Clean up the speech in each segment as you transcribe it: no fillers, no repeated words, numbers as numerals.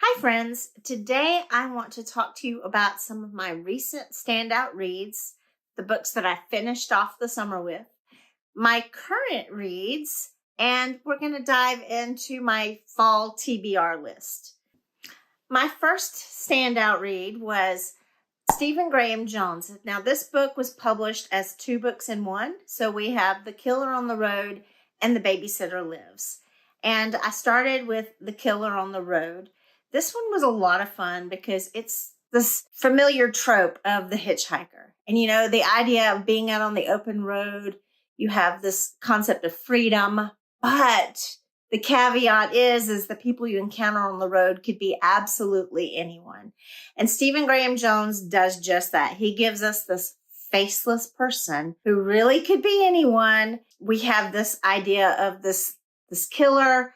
Hi, friends. Today I want to talk to you about some of my recent standout reads, the books that I finished off the summer with, my current reads, and we're going to dive into my fall TBR list. My first standout read was Stephen Graham Jones. Now, this book was published as 2 books in one. So we have The Killer on the Road and The Babysitter Lives. And I started with The Killer on the Road. This one was a lot of fun because it's this familiar trope of the hitchhiker. And, the idea of being out on the open road, you have this concept of freedom, but the caveat is the people you encounter on the road could be absolutely anyone. And Stephen Graham Jones does just that. He gives us this faceless person who really could be anyone. We have this idea of this killer,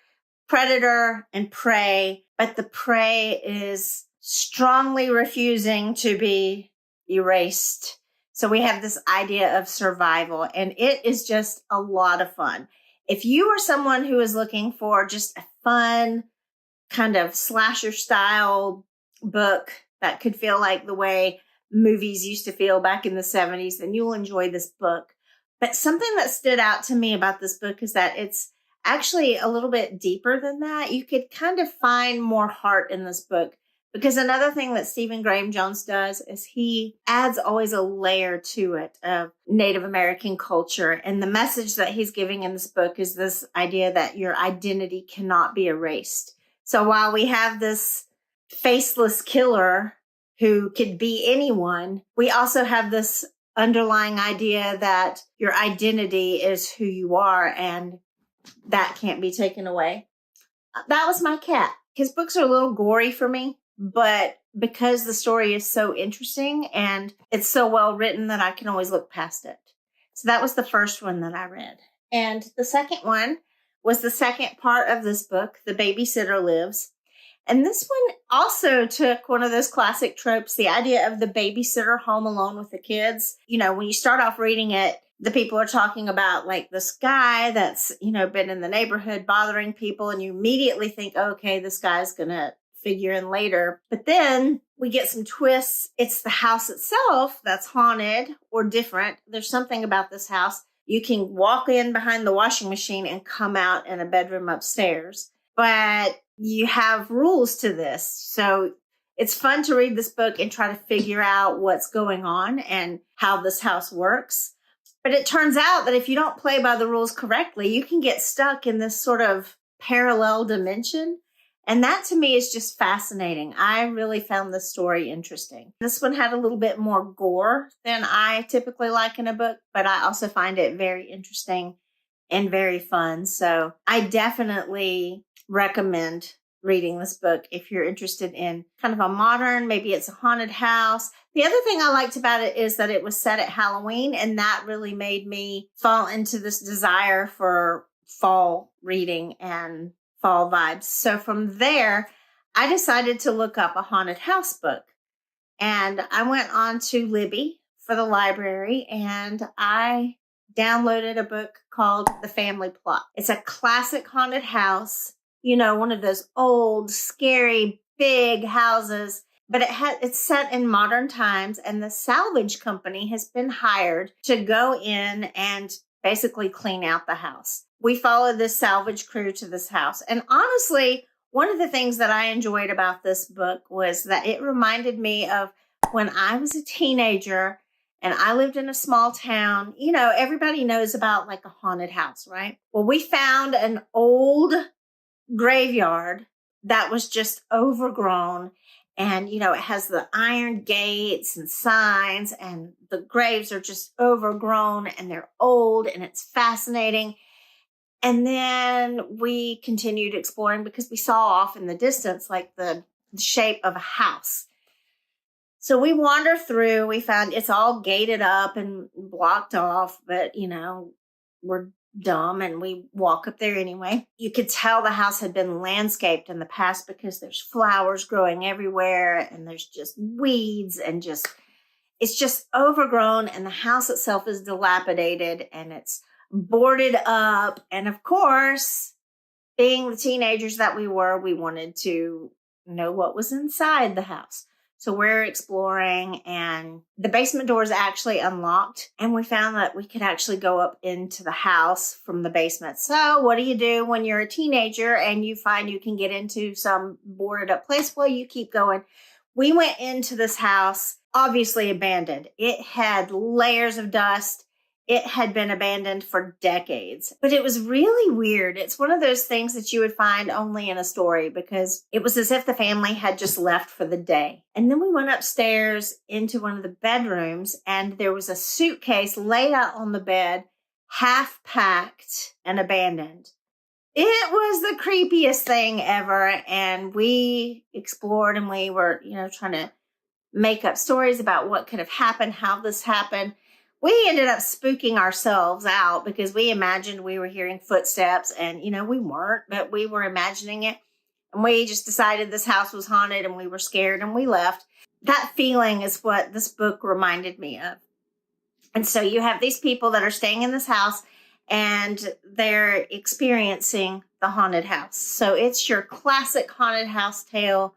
predator, and prey, but the prey is strongly refusing to be erased. So we have this idea of survival, and it is just a lot of fun. If you are someone who is looking for just a fun kind of slasher style book that could feel like the way movies used to feel back in the 70s, then you'll enjoy this book. But something that stood out to me about this book is that it's actually a little bit deeper than that. You could kind of find more heart in this book, because another thing that Stephen Graham Jones does is he adds always a layer to it of Native American culture. And the message that he's giving in this book is this idea that your identity cannot be erased. So while we have this faceless killer who could be anyone, we also have this underlying idea that your identity is who you are, and that can't be taken away. That was my cat. His books are a little gory for me, but because the story is so interesting and it's so well written that I can always look past it. So that was the first one that I read. And the second one was the second part of this book, The Babysitter Lives. And this one also took one of those classic tropes, the idea of the babysitter home alone with the kids. When you start off reading it, the people are talking about like this guy that's, been in the neighborhood bothering people. And you immediately think, okay, this guy's going to figure in later. But then we get some twists. It's the house itself that's haunted or different. There's something about this house. You can walk in behind the washing machine and come out in a bedroom upstairs. But you have rules to this. So it's fun to read this book and try to figure out what's going on and how this house works. But it turns out that if you don't play by the rules correctly, you can get stuck in this sort of parallel dimension. And that to me is just fascinating. I really found this story interesting. This one had a little bit more gore than I typically like in a book, but I also find it very interesting and very fun. So I definitely recommend reading this book if you're interested in kind of a modern, maybe it's a haunted house. The other thing I liked about it is that it was set at Halloween, and that really made me fall into this desire for fall reading and fall vibes. So from there, I decided to look up a haunted house book, and I went on to Libby for the library, and I downloaded a book called The Family Plot. It's a classic haunted house, one of those old, scary, big houses, but it's set in modern times, and the salvage company has been hired to go in and basically clean out the house. We followed this salvage crew to this house. And honestly, one of the things that I enjoyed about this book was that it reminded me of when I was a teenager and I lived in a small town. Everybody knows about like a haunted house, right? Well, we found an old graveyard that was just overgrown. And, it has the iron gates and signs, and the graves are just overgrown and they're old, and it's fascinating. And then we continued exploring because we saw off in the distance, like the shape of a house. So we wander through, we found it's all gated up and blocked off, but, we're dumb and we walk up there anyway. You could tell the house had been landscaped in the past because there's flowers growing everywhere and there's just weeds and it's just overgrown, and the house itself is dilapidated and it's boarded up. And of course, being the teenagers that we were, we wanted to know what was inside the house. So we're exploring, and the basement door is actually unlocked, and we found that we could actually go up into the house from the basement. So what do you do when you're a teenager and you find you can get into some boarded up place? Well, you keep going. We went into this house, obviously abandoned. It had layers of dust. It had been abandoned for decades, but it was really weird. It's one of those things that you would find only in a story, because it was as if the family had just left for the day. And then we went upstairs into one of the bedrooms, and there was a suitcase laid out on the bed, half packed and abandoned. It was the creepiest thing ever. And we explored, and we were, trying to make up stories about what could have happened, how this happened. We ended up spooking ourselves out because we imagined we were hearing footsteps, and, we weren't, but we were imagining it. And we just decided this house was haunted, and we were scared, and we left. That feeling is what this book reminded me of. And so you have these people that are staying in this house, and they're experiencing the haunted house. So it's your classic haunted house tale,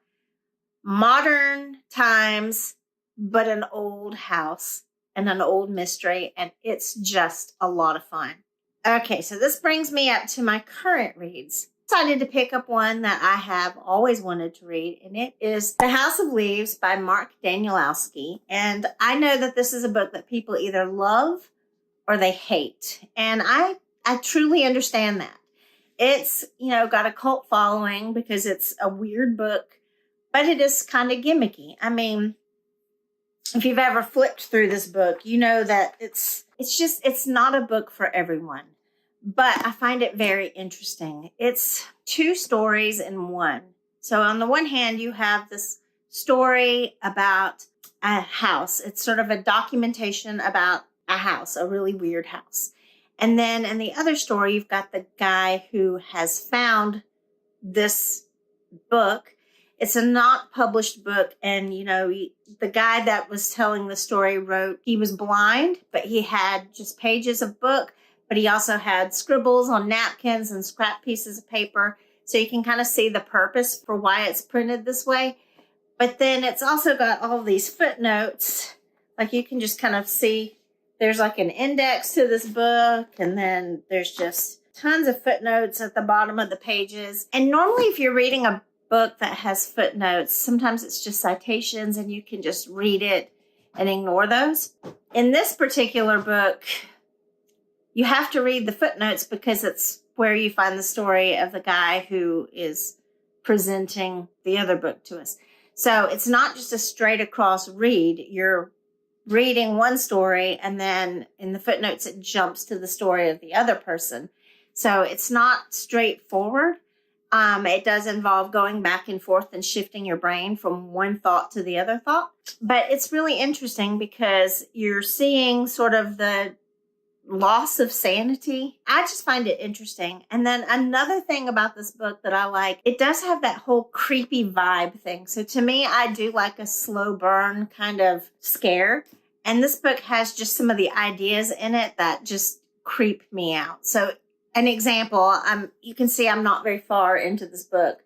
modern times, but an old house and an old mystery, and it's just a lot of fun. Okay, so this brings me up to my current reads. I decided to pick up one that I have always wanted to read, and it is The House of Leaves by Mark Danielowski. And I know that this is a book that people either love or they hate, and I truly understand that. It's, got a cult following because it's a weird book, but it is kind of gimmicky. I mean, if you've ever flipped through this book, you know that it's not a book for everyone, but I find it very interesting. It's two stories in one. So on the one hand, you have this story about a house. It's sort of a documentation about a house, a really weird house. And then in the other story, you've got the guy who has found this book. It's a not published book. And, the guy that was telling the story he was blind, but he had just pages of book, but he also had scribbles on napkins and scrap pieces of paper. So you can kind of see the purpose for why it's printed this way. But then it's also got all these footnotes. Like you can just kind of see there's like an index to this book, and then there's just tons of footnotes at the bottom of the pages. And normally if you're reading a book that has footnotes, sometimes it's just citations and you can just read it and ignore those. In this particular book, you have to read the footnotes because it's where you find the story of the guy who is presenting the other book to us. So it's not just a straight across read. You're reading one story, and then in the footnotes, it jumps to the story of the other person. So it's not straightforward. It does involve going back and forth and shifting your brain from one thought to the other thought. But it's really interesting because you're seeing sort of the loss of sanity. I just find it interesting. And then another thing about this book that I like, it does have that whole creepy vibe thing. So to me, I do like a slow burn kind of scare. And this book has just some of the ideas in it that just creep me out. So an example, you can see I'm not very far into this book,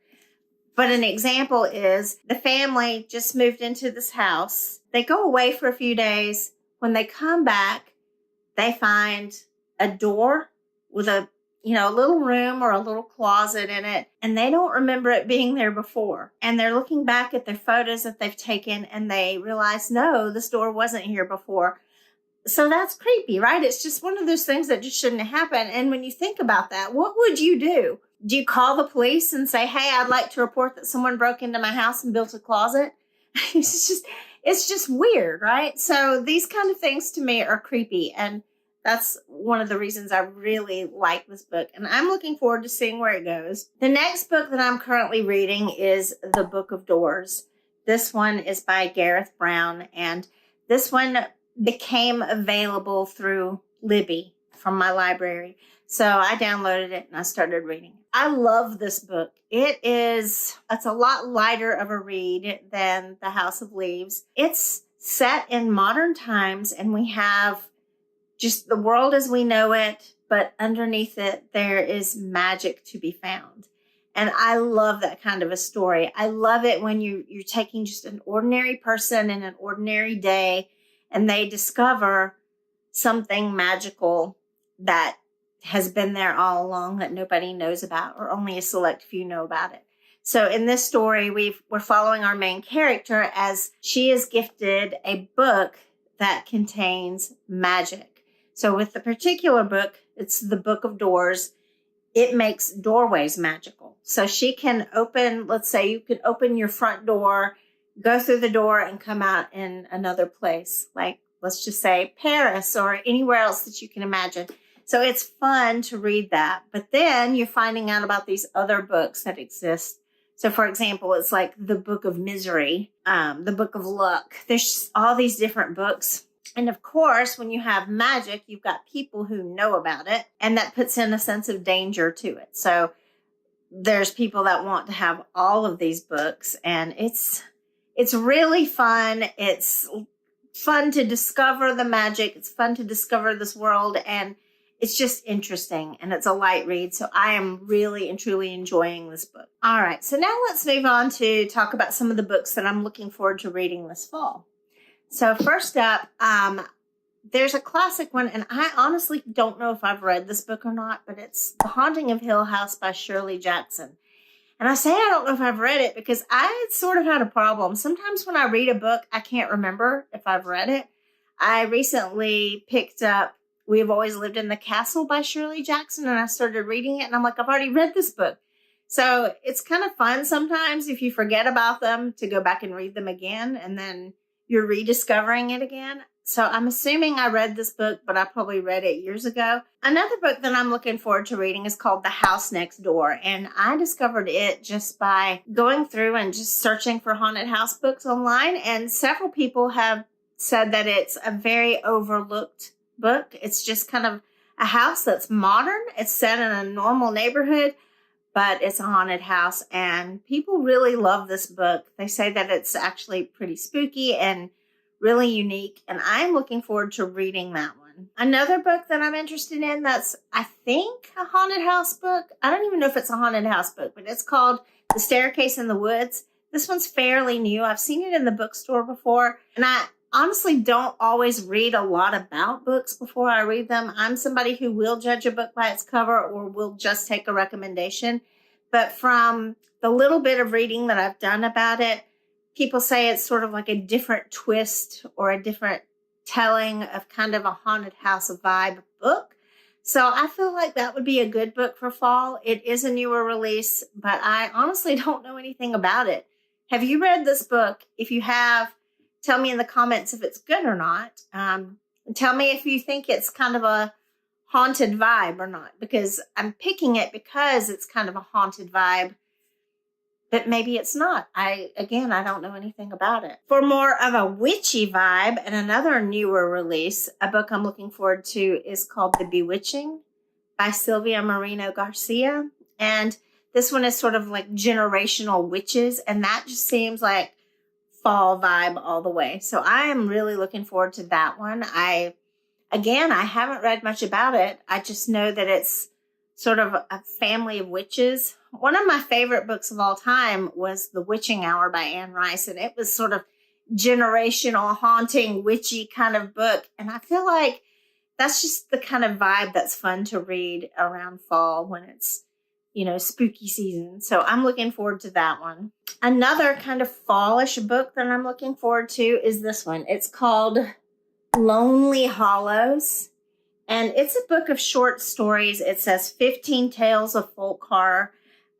but an example is the family just moved into this house. They go away for a few days. When they come back, they find a door with a little room or a little closet in it, and they don't remember it being there before. And they're looking back at their photos that they've taken, and they realize, no, this door wasn't here before. So that's creepy, right? It's just one of those things that just shouldn't happen. And when you think about that, what would you do? Do you call the police and say, hey, I'd like to report that someone broke into my house and built a closet? It's just weird, right? So these kind of things to me are creepy. And that's one of the reasons I really like this book. And I'm looking forward to seeing where it goes. The next book that I'm currently reading is The Book of Doors. This one is by Gareth Brown. And this one became available through Libby from my library. So I downloaded it and I started reading. I love this book. It's a lot lighter of a read than The House of Leaves. It's set in modern times, and we have just the world as we know it, but underneath it, there is magic to be found. And I love that kind of a story. I love it when you're taking just an ordinary person in an ordinary day and they discover something magical that has been there all along that nobody knows about, or only a select few know about it. So in this story, we're following our main character as she is gifted a book that contains magic. So with the particular book, it's the Book of Doors. It makes doorways magical. So she can open, let's say you could open your front door, go through the door and come out in another place. Like, let's just say Paris or anywhere else that you can imagine. So it's fun to read that. But then you're finding out about these other books that exist. So for example, it's like the Book of Misery, the Book of Luck. There's all these different books. And of course, when you have magic, you've got people who know about it, and that puts in a sense of danger to it. So there's people that want to have all of these books, and it's really fun. It's fun to discover the magic. It's fun to discover this world, and it's just interesting, and it's a light read. So I am really and truly enjoying this book. All right, so now let's move on to talk about some of the books that I'm looking forward to reading this fall. So first up, there's a classic one, and I honestly don't know if I've read this book or not, but it's The Haunting of Hill House by Shirley Jackson. And I say I don't know if I've read it because I sort of had a problem. Sometimes when I read a book, I can't remember if I've read it. I recently picked up We Have Always Lived in the Castle by Shirley Jackson, and I started reading it, and I'm like, I've already read this book. So it's kind of fun sometimes if you forget about them to go back and read them again, and then you're rediscovering it again. So I'm assuming I read this book, but I probably read it years ago. Another book that I'm looking forward to reading is called The House Next Door. And I discovered it just by going through and just searching for haunted house books online. And several people have said that it's a very overlooked book. It's just kind of a house that's modern. It's set in a normal neighborhood, but it's a haunted house, and people really love this book. They say that it's actually pretty spooky and really unique, and I'm looking forward to reading that one. Another book that I'm interested in that's, I think, a haunted house book. I don't even know if it's a haunted house book, but it's called The Staircase in the Woods. This one's fairly new. I've seen it in the bookstore before, and I honestly don't always read a lot about books before I read them. I'm somebody who will judge a book by its cover or will just take a recommendation. But from the little bit of reading that I've done about it, people say it's sort of like a different twist or a different telling of kind of a haunted house vibe book. So I feel like that would be a good book for fall. It is a newer release, but I honestly don't know anything about it. Have you read this book? If you have, tell me in the comments if it's good or not. Tell me if you think it's kind of a haunted vibe or not, because I'm picking it because it's kind of a haunted vibe, but maybe it's not. I don't know anything about it. For more of a witchy vibe and another newer release, a book I'm looking forward to is called The Bewitching by Sylvia Moreno Garcia. And this one is sort of like generational witches, and that just seems like fall vibe all the way. So I am really looking forward to that one. I haven't read much about it. I just know that it's sort of a family of witches. One of my favorite books of all time was The Witching Hour by Anne Rice, and it was sort of generational, haunting, witchy kind of book. And I feel like that's just the kind of vibe that's fun to read around fall when it's, spooky season. So I'm looking forward to that one. Another kind of fallish book that I'm looking forward to is this one. It's called Lonely Hollows, and it's a book of short stories. It says 15 tales of folk horror.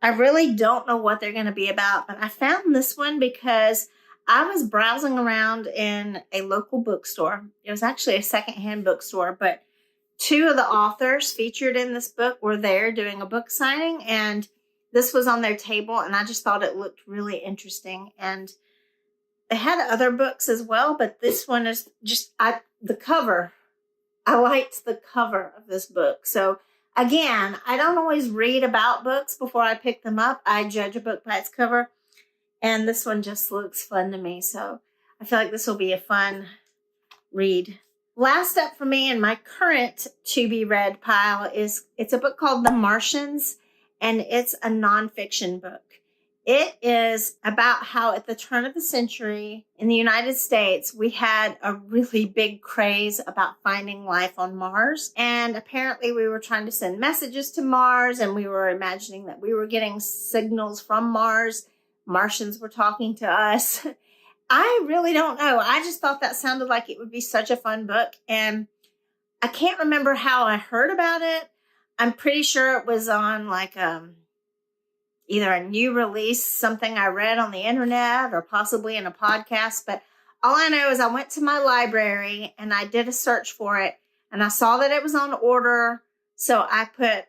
I really don't know what they're going to be about, but I found this one because I was browsing around in a local bookstore. It was actually a secondhand bookstore, but two of the authors featured in this book were there doing a book signing, and this was on their table, and I just thought it looked really interesting. And they had other books as well, but this one is just, the cover. I liked the cover of this book. So again, I don't always read about books before I pick them up. I judge a book by its cover, and this one just looks fun to me. So I feel like this will be a fun read. Last up for me in my current to be read pile it's a book called The Martians, and it's a nonfiction book. It is about how at the turn of the century in the United States, we had a really big craze about finding life on Mars. And apparently we were trying to send messages to Mars, and we were imagining that we were getting signals from Mars. Martians were talking to us. I really don't know. I just thought that sounded like it would be such a fun book. And I can't remember how I heard about it. I'm pretty sure it was on like either a new release, something I read on the internet, or possibly in a podcast. But all I know is I went to my library and I did a search for it, and I saw that it was on order. So I put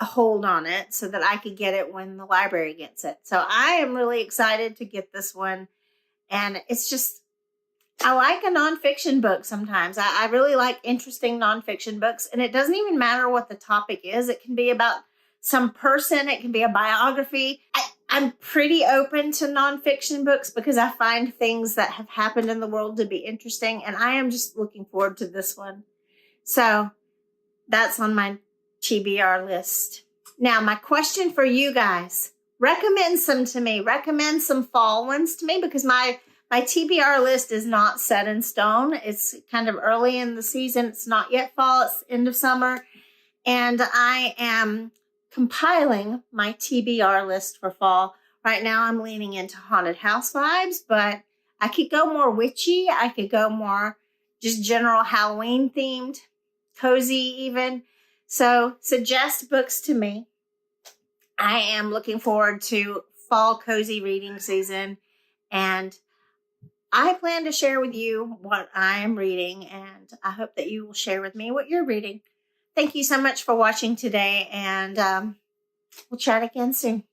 a hold on it so that I could get it when the library gets it. So I am really excited to get this one. And it's just, I like a nonfiction book sometimes. I really like interesting nonfiction books. And it doesn't even matter what the topic is. It can be about some person. It can be a biography. I'm pretty open to nonfiction books because I find things that have happened in the world to be interesting. And I am just looking forward to this one. So that's on my TBR list. Now, my question for you guys, recommend some to me. Recommend some fall ones to me, because my TBR list is not set in stone. It's kind of early in the season. It's not yet fall. It's end of summer. And I am compiling my TBR list for fall. Right now I'm leaning into haunted house vibes, but I could go more witchy. I could go more just general Halloween themed, cozy even. So suggest books to me. I am looking forward to fall cozy reading season, and I plan to share with you what I am reading, and I hope that you will share with me what you're reading. Thank you so much for watching today, and we'll chat again soon.